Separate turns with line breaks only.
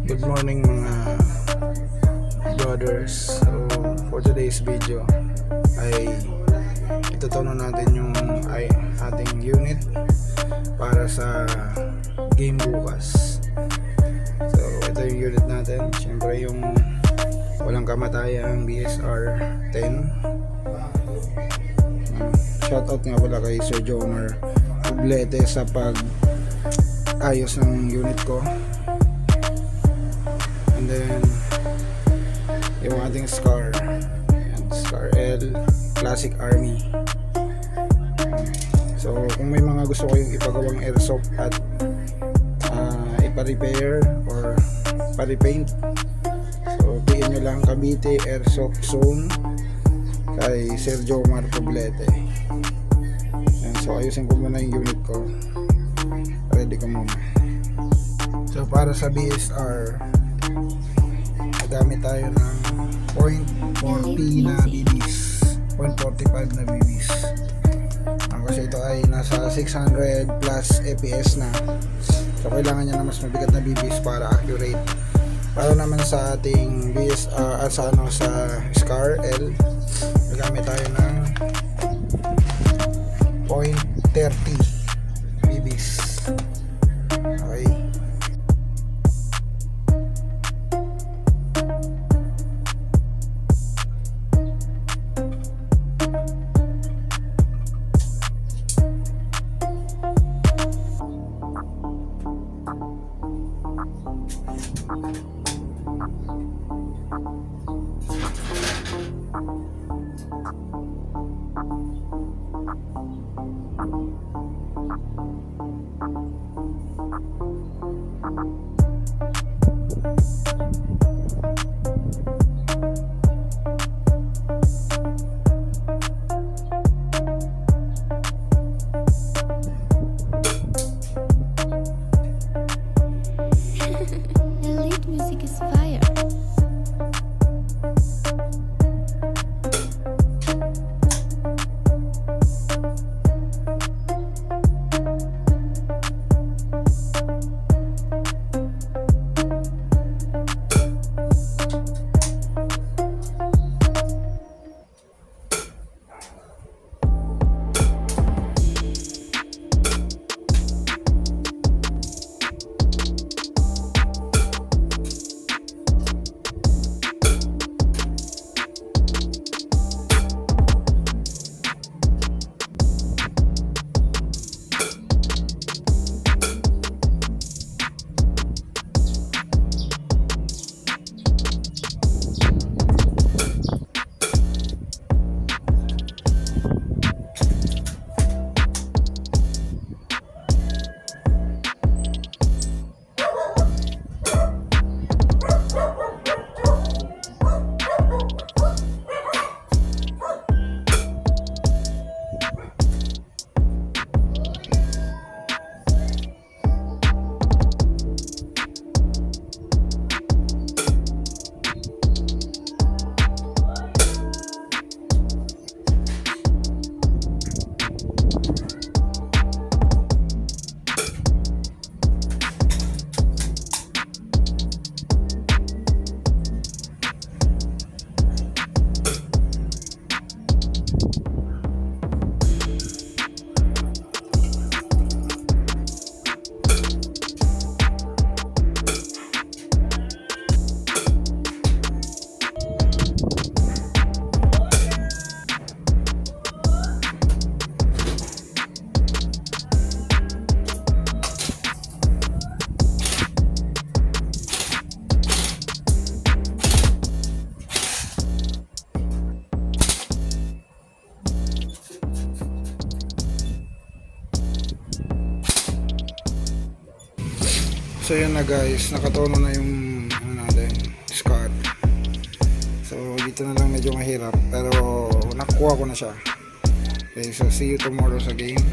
Good morning mga brothers. So for today's video ay itutunan natin yung ating unit para sa game bukas. So ito yung unit natin. Siyempre yung walang kamatayang BSR 10. Shoutout nga pala kay Sir Jomer Poblete sa pag ayos ng unit ko. And then yung ating Scar, ayan, Scar L Classic Army. So kung may mga gusto kayong ipagawang airsoft at ipa-repair or pa-repaint, so PM nyo lang Cavite Airsoft Zone kay Sir Jomar Poblete. Ayan, so ayusin ko muna yung unit ko, ready ko muna. So para sa BSR gamit tayo ng 0.40 na BBs, 0.45 na BBs. Kasi ito ay nasa 600 plus FPS na, so kailangan niya na mas mabigat na BBs para accurate. Para naman sa ating BSR sa Scar L, gamit tayo ng 0.30 BBs. Okay.
Elite music is fire.
So yun na guys, nakatono na yung natin, Scar. So dito na lang medyo mahirap, pero nakuha ko na siya. Okay, so see you tomorrow sa game.